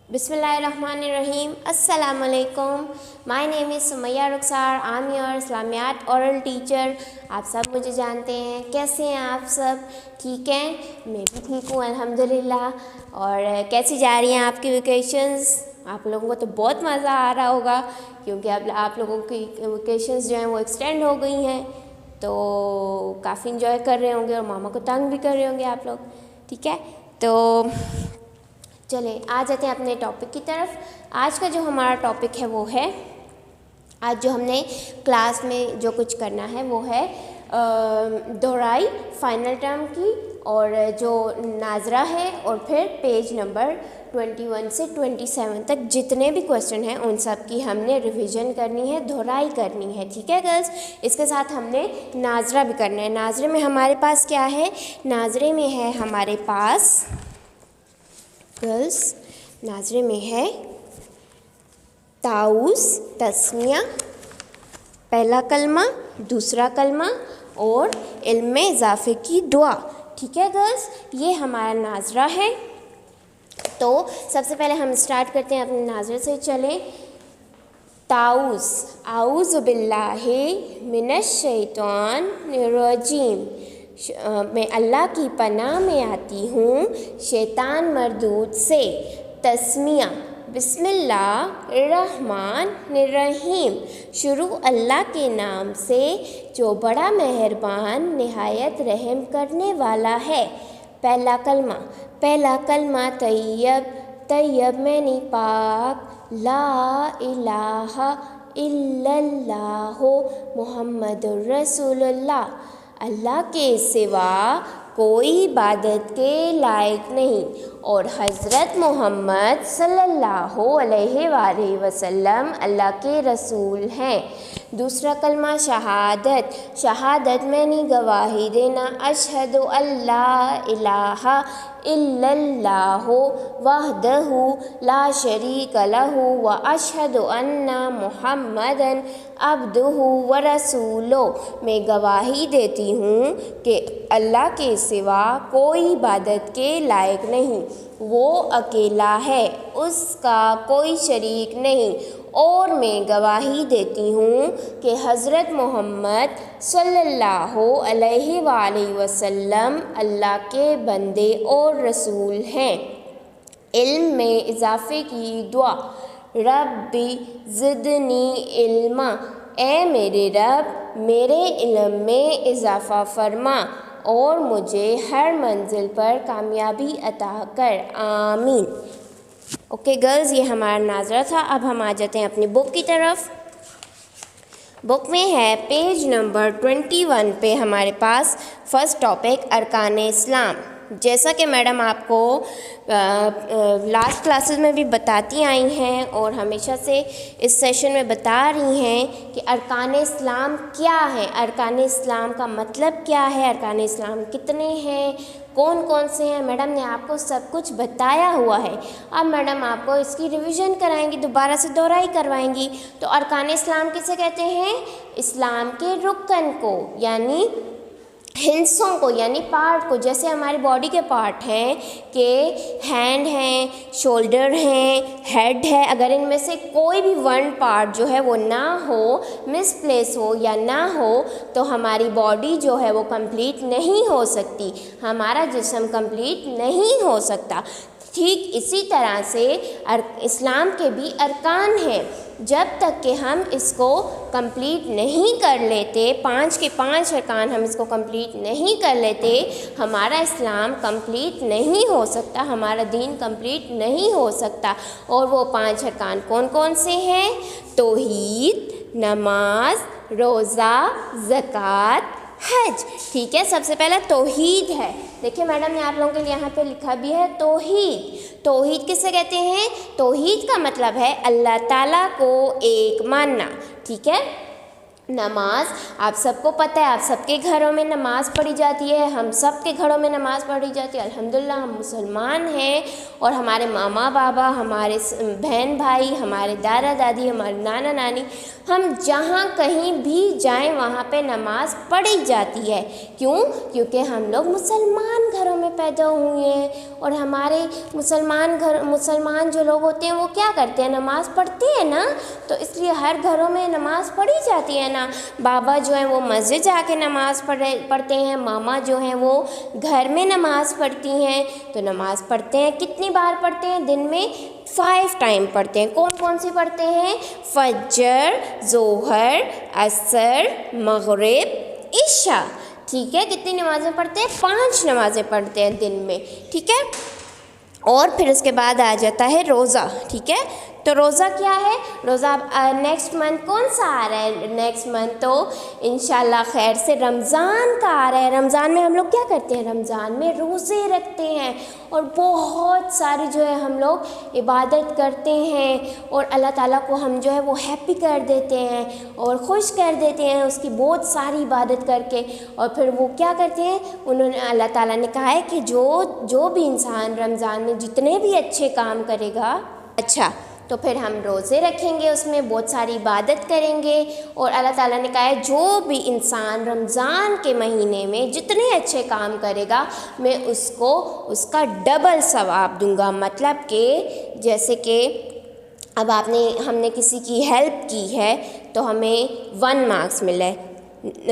Bismillahirrahmanirrahim. Assalamualaikum. My name is Sumayya Rukhsar. I'm your इस्लामियात oral teacher. आप सब मुझे जानते हैं। कैसे हैं आप सब? ठीक हैं? मैं भी ठीक हूँ अल्हम्दुलिल्लाह। और कैसी जा रही हैं आपकी वेकेशंस? आप लोगों को तो बहुत मज़ा आ रहा होगा क्योंकि अब आप लोगों की वेकेशंस जो हैं वो एक्सटेंड हो गई हैं, तो काफ़ी इंजॉय कर रहे होंगे और मामा को तंग भी कर रहे होंगे आप लोग। ठीक है, तो चलें आ जाते हैं अपने टॉपिक की तरफ। आज का जो हमारा टॉपिक है वो है, आज जो हमने क्लास में जो कुछ करना है वो है दोहराई फाइनल टर्म की, और जो नाजरा है, और फिर पेज नंबर 21 से 27 तक जितने भी क्वेश्चन हैं उन सब की हमने रिवीजन करनी है, दोहराई करनी है। ठीक है गर्ल्स, इसके साथ हमने नाजरा भी करना है। नाजरे में हमारे पास क्या है? नाजरे में है हमारे पास गर्ल्स, नाजरे में है ताऊस, तस्मिया, पहला कलमा, दूसरा कलमा और इल्म इजाफे की दुआ। ठीक है गर्ल्स, ये हमारा नाजरा है। तो सबसे पहले हम स्टार्ट करते हैं अपने नाजरे से। चलें, ताऊस, आऊज़ु बिल्लाहि मिनश शैतानिर रजीम, मैं अल्लाह की पनाह में आती हूँ शैतान मरदूद से। तस्मिया, बिस्मिल्लाहिर्रहमानिर्रहीम, शुरू अल्लाह के नाम से जो बड़ा मेहरबान निहायत रहम करने वाला है। पहला कलमा तैयब, तैयब मैनी पाक, ला इलाहा इल्लल्लाहु मुहम्मदुर रसूलुल्लाह, अल्लाह के सिवा कोई इबादत के लायक नहीं और हज़रत मोहम्मद सल्लल्लाहु अलैहि वसल्लम अल्लाह के रसूल हैं। दूसरा कलमा शहादत, शहादत मैंने गवाही देना, अशहदु अल्ला इलाहा इल्लल्लाहु वहदहु ला शरीक लहु व अशहदु अन्ना मुहम्मदन अब्दुहु व रसूलो, मैं गवाही देती हूँ कि अल्लाह के सिवा कोई इबादत के लायक नहीं, वो अकेला है, उसका कोई शरीक नहीं, और मैं गवाही देती हूँ कि हज़रत मोहम्मद सल्लल्लाहु अलैहि वसल्लम अल्लाह के बंदे और रसूल हैं। इल्म में इजाफ़े की दुआ, रब्बी ज़िदनी इल्मा, ए मेरे रब मेरे इल्म में इजाफ़ा फरमा और मुझे हर मंजिल पर कामयाबी अता कर, आमीन। ओके गर्ल्स, ये हमारा नाजरा था। अब हम आ जाते हैं अपनी बुक की तरफ। बुक में है पेज नंबर 21 पे हमारे पास फर्स्ट टॉपिक अरकान इस्लाम। जैसा कि मैडम आपको लास्ट क्लासेस में भी बताती आई हैं और हमेशा से इस सेशन में बता रही हैं कि अरकान इस्लाम क्या है, अरकान इस्लाम का मतलब क्या है, अरकान इस्लाम कितने हैं, कौन कौन से हैं, मैडम ने आपको सब कुछ बताया हुआ है। अब मैडम आपको इसकी रिवीजन कराएंगी, दोबारा से दोहराई करवाएंगी। तो अरकान इस्लाम किसे कहते हैं? इस्लाम के रुकन को, यानी हिस्सों को, यानी पार्ट को। जैसे हमारी बॉडी के पार्ट हैं कि हैंड हैं, शोल्डर हैं, हेड है, अगर इनमें से कोई भी वन पार्ट जो है वो ना हो, मिसप्लेस हो या ना हो, तो हमारी बॉडी जो है वो कंप्लीट नहीं हो सकती, हमारा जिस्म कंप्लीट नहीं हो सकता। ठीक इसी तरह से इस्लाम के भी अरकान हैं। जब तक कि हम इसको कंप्लीट नहीं कर लेते, 5 के 5 अरकान हम इसको कंप्लीट नहीं कर लेते, हमारा इस्लाम कंप्लीट नहीं हो सकता, हमारा दीन कंप्लीट नहीं हो सकता। और वो 5 अरकान कौन कौन से हैं? तौहीद, नमाज, रोज़ा, ज़कात, हज। ठीक है, सबसे पहला तौहीद है। देखिए मैडम ने आप लोगों के लिए यहाँ पे लिखा भी है तौहीद। तौहीद किसे कहते हैं? तौहीद का मतलब है अल्लाह ताला को एक मानना। ठीक है, नमाज आप सबको पता है, आप सबके घरों में नमाज़ पढ़ी जाती है, हम सब के घरों में नमाज़ पढ़ी जाती है। अल्हम्दुलिल्लाह हम मुसलमान हैं और हमारे मामा बाबा, हमारे बहन भाई, हमारे दादा दादी, हमारे नाना नानी, हम जहाँ कहीं भी जाएं वहाँ पे नमाज़ पढ़ी जाती है। क्यों? क्योंकि हम लोग मुसलमान घरों में पैदा हुए हैं और हमारे मुसलमान जो लोग होते हैं वो क्या करते हैं, नमाज़ पढ़ते हैं ना, तो इसलिए हर घरों में नमाज़ पढ़ी जाती है ना। बाबा जो हैं वो मस्जिद जाके नमाज़ पढ़ते हैं, मामा जो हैं वो घर में नमाज़ पढ़ती हैं। तो नमाज़ पढ़ते हैं, कितनी बार पढ़ते हैं? दिन में 5 टाइम पढ़ते हैं। कौन कौन सी पढ़ते हैं? फजर, ज़ोहर, असर, मगरिब, इशा। ठीक है, कितनी नमाज़ें पढ़ते हैं? 5 नमाज़ें पढ़ते हैं दिन में। ठीक है, और फिर उसके बाद आ जाता है रोज़ा। ठीक है, तो रोज़ा क्या है? रोज़ा नेक्स्ट मंथ कौन सा आ रहा है? नेक्स्ट मंथ तो इंशाल्लाह खैर से रमज़ान का आ रहा है। रमज़ान में हम लोग क्या करते हैं? रमज़ान में रोज़े रखते हैं और बहुत सारी जो है हम लोग इबादत करते हैं और अल्लाह ताला को हम जो है वो हैप्पी कर देते हैं और ख़ुश कर देते हैं उसकी बहुत सारी इबादत करके। और फिर वो क्या करते हैं, उन्होंने अल्लाह ताला ने कहा है कि जो भी इंसान रमज़ान में जितने भी अच्छे काम करेगा, अच्छा, तो फिर हम रोज़े रखेंगे, उसमें बहुत सारी इबादत करेंगे। और अल्लाह ताला ने कहा है जो भी इंसान रमज़ान के महीने में जितने अच्छे काम करेगा मैं उसको उसका डबल सवाब दूंगा। मतलब कि जैसे कि अब हमने किसी की हेल्प की है तो हमें 1 मार्क्स मिला है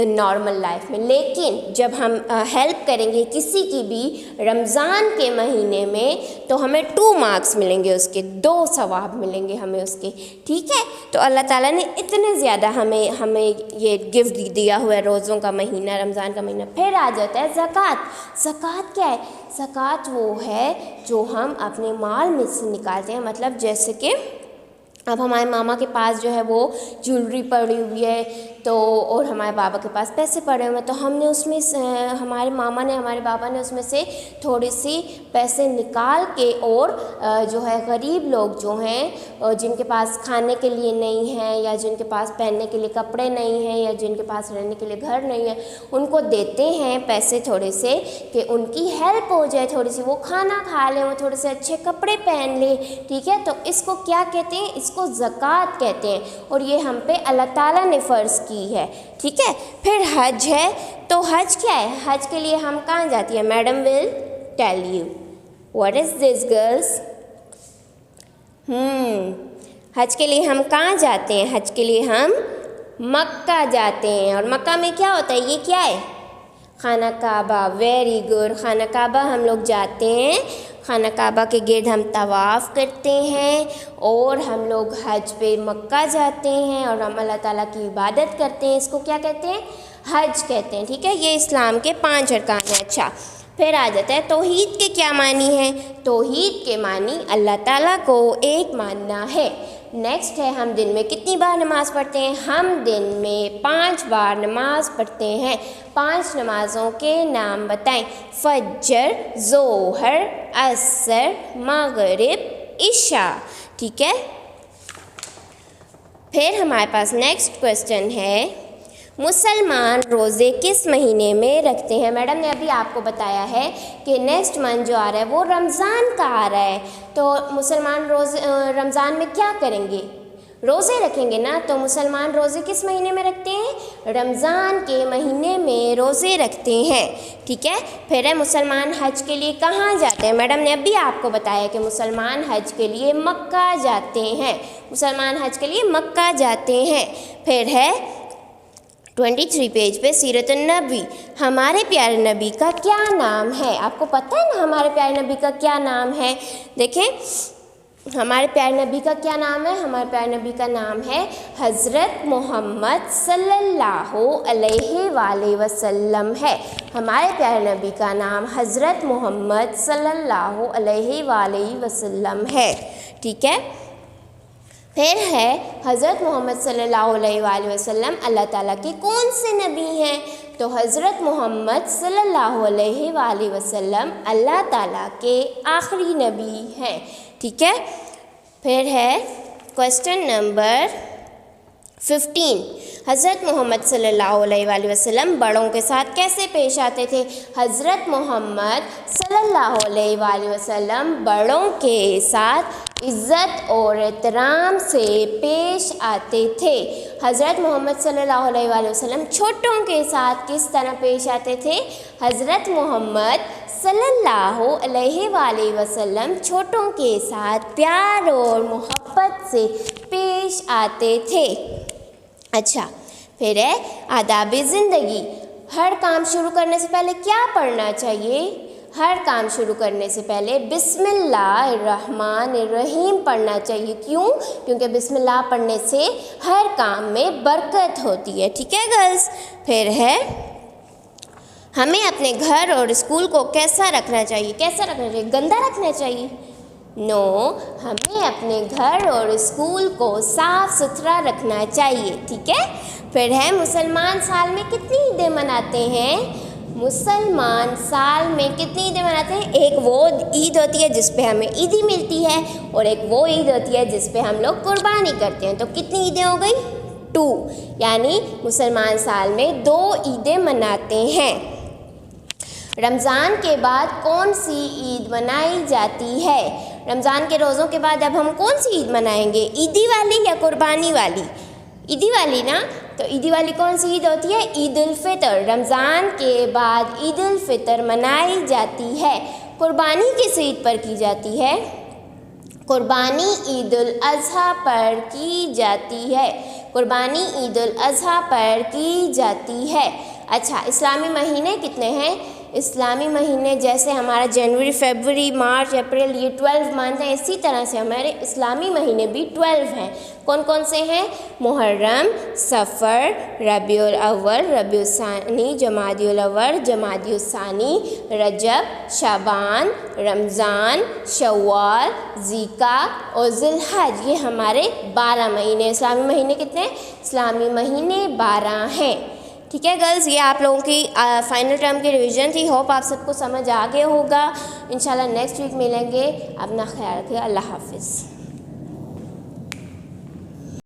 नॉर्मल लाइफ में, लेकिन जब हम हेल्प करेंगे किसी की भी रमज़ान के महीने में तो हमें 2 मार्क्स मिलेंगे, उसके 2 सवाब मिलेंगे हमें उसके। ठीक है, तो अल्लाह ताला ने इतने ज़्यादा हमें ये गिफ्ट दिया हुआ है रोज़ों का महीना, रमज़ान का महीना। फिर आ जाता है ज़कात। ज़कात क्या है? ज़कात वो है जो हम अपने माल में से निकालते हैं। मतलब जैसे कि अब हमारे मामा के पास जो है वो ज्वेलरी पड़ी हुई है तो और हमारे बाबा के पास पैसे पड़े हुए हैं, तो हमने उसमें हमारे मामा ने, हमारे बाबा ने उसमें से थोड़ी सी पैसे निकाल के और जो है गरीब लोग जो हैं जिनके पास खाने के लिए नहीं है या जिनके पास पहनने के लिए कपड़े नहीं हैं या जिनके पास रहने के लिए घर नहीं है, उनको देते हैं पैसे थोड़े से कि उनकी हेल्प हो जाए, थोड़ी सी वो खाना खा लें, वो थोड़े से अच्छे कपड़े पहन लें। ठीक है, तो इसको क्या कहते हैं? इसको ज़कात कहते हैं और ये हम पे अल्लाह ताला ने फ़र्ज़ की है। ठीक है, फिर हज है। तो हज क्या है? हज के लिए हम कहाँ जाती है? Madam will tell you. What is this girls? हज के लिए हम कहाँ जाते हैं? हज के लिए हम मक्का जाते हैं। और मक्का में क्या होता है? ये क्या है? खाना काबा। वेरी गुड, खाना काबा हम लोग जाते हैं, खाना काबा के गिर्द हम तवाफ़ करते हैं और हम लोग हज पे मक्का जाते हैं और हम अल्लाह ताला की इबादत करते हैं। इसको क्या कहते हैं? हज कहते हैं। ठीक है, ये इस्लाम के 5 अरकान हैं। अच्छा, फिर आ जाता है तौहीद के क्या मानी है? तौहीद के मानी अल्लाह ताला को एक मानना है। नेक्स्ट है हम दिन में कितनी बार नमाज़ पढ़ते हैं? हम दिन में 5 बार नमाज़ पढ़ते हैं। 5 नमाज़ों के नाम बताएं। फजर, ज़ोहर, असर, मगरिब, इशा। ठीक है, फिर हमारे पास नेक्स्ट क्वेश्चन है मुसलमान रोज़े किस महीने में रखते हैं? मैडम ने अभी आपको बताया है कि नेक्स्ट मंथ जो आ रहा है वो रमज़ान का आ रहा है, तो मुसलमान रमज़ान में क्या करेंगे? रोज़े रखेंगे ना। तो मुसलमान रोज़े किस महीने में रखते हैं? रमज़ान के महीने में रोज़े रखते हैं। ठीक है, फिर है मुसलमान हज के लिए कहाँ जाते हैं? मैडम ने अभी आपको बताया कि मुसलमान हज के लिए मक्का जाते हैं। मुसलमान हज के लिए मक्का जाते हैं। फिर है 23 पेज पे सीरतुन नबी, हमारे प्यारे नबी का क्या नाम है? आपको पता है ना हमारे प्यारे नबी का क्या नाम है? देखें हमारे प्यारे नबी का क्या नाम है? हमारे प्यारे नबी का नाम है हज़रत मोहम्मद सल्लल्लाहु अलैहि वसल्लम है। हमारे प्यारे नबी का नाम हज़रत मोहम्मद सल्लल्लाहु अलैहि वसल्लम है। ठीक है, फिर है हज़रत मोहम्मद सल्लल्लाहु अलैहि वसल्लम अल्लाह ताला के कौन से नबी हैं? तो हज़रत मोहम्मद सल्लल्लाहु अलैहि वसल्लम अल्लाह ताला के आखिरी नबी हैं। ठीक है, फिर है क्वेश्चन नंबर 15 हज़रत मोहम्मद सल्लल्लाहु अलैहि वसल्लम बड़ों के साथ कैसे पेश आते थे? हज़रत मोहम्मद सल्लल्लाहु अलैहि वसल्लम बड़ों के साथ इज़्ज़त और एहतराम से पेश आते थे। हज़रत मोहम्मद सल्लल्लाहु अलैहि वसल्लम छोटों के साथ किस तरह पेश आते थे? हज़रत मोहम्मद सल्लल्लाहु अलैहि वसल्लम छोटों के साथ प्यार और मोहब्बत से पेश आते थे। अच्छा, फिर है आदाब ज़िंदगी। हर काम शुरू करने से पहले क्या पढ़ना चाहिए? हर काम शुरू करने से पहले बिस्मिल्लाहिर्रहमानिर्रहीम पढ़ना चाहिए। क्यों? क्योंकि बिस्मिल्लाह पढ़ने से हर काम में बरकत होती है। ठीक है गर्ल्स। फिर है हमें अपने घर और स्कूल को कैसा रखना चाहिए? कैसा रखना चाहिए? गंदा रखना चाहिए? नो, हमें अपने घर और स्कूल को साफ़ सुथरा रखना चाहिए। ठीक है। फिर है मुसलमान साल में कितनी ईदें मनाते हैं? मुसलमान साल में कितनी ईदें मनाते हैं? एक वो ईद होती है जिस पे हमें ईदी मिलती है और एक वो ईद होती है जिस पे हम लोग कुर्बानी करते हैं। तो कितनी ईदें हो गई? 2। यानी मुसलमान साल में 2 ईदें मनाते हैं। रमज़ान के बाद कौन सी ईद मनाई जाती है? रमज़ान के रोज़ों के बाद अब हम कौन सी ईद मनाएंगे? ईदी वाली या कुर्बानी वाली? ईदी वाली ना। तो ईदी वाली कौन सी ईद होती है? ईद उल फितर। रमज़ान के बाद ईद उल फितर मनाई जाती है। कुर्बानी किस ईद पर की जाती है? कुर्बानी ईद उल अज़हा पर की जाती है। कुर्बानी ईद उल अज़हा पर की जाती है। अच्छा, इस्लामी महीने कितने हैं? इस्लामी महीने जैसे हमारा जनवरी, फरवरी, मार्च, अप्रैल, ये 12 मंथ हैं, इसी तरह से हमारे इस्लामी महीने भी 12 हैं। कौन कौन से हैं? मुहर्रम, सफ़र, रबीउल अव्वल, रबीउल सानी, जमादिउल अव्वल, जमादिउल सानी, रजब, शाबान, रमज़ान, शव्वाल, ज़िका और ज़िलहज। ये हमारे 12 महीने। इस्लामी महीने कितने? इस्लामी महीने 12 हैं। ठीक है गर्ल्स, ये आप लोगों की फाइनल टर्म की रिवीजन थी। होप आप सबको समझ आ गया होगा। इंशाल्लाह नेक्स्ट वीक मिलेंगे। अपना ख्याल रखिए। अल्लाह हाफिज़।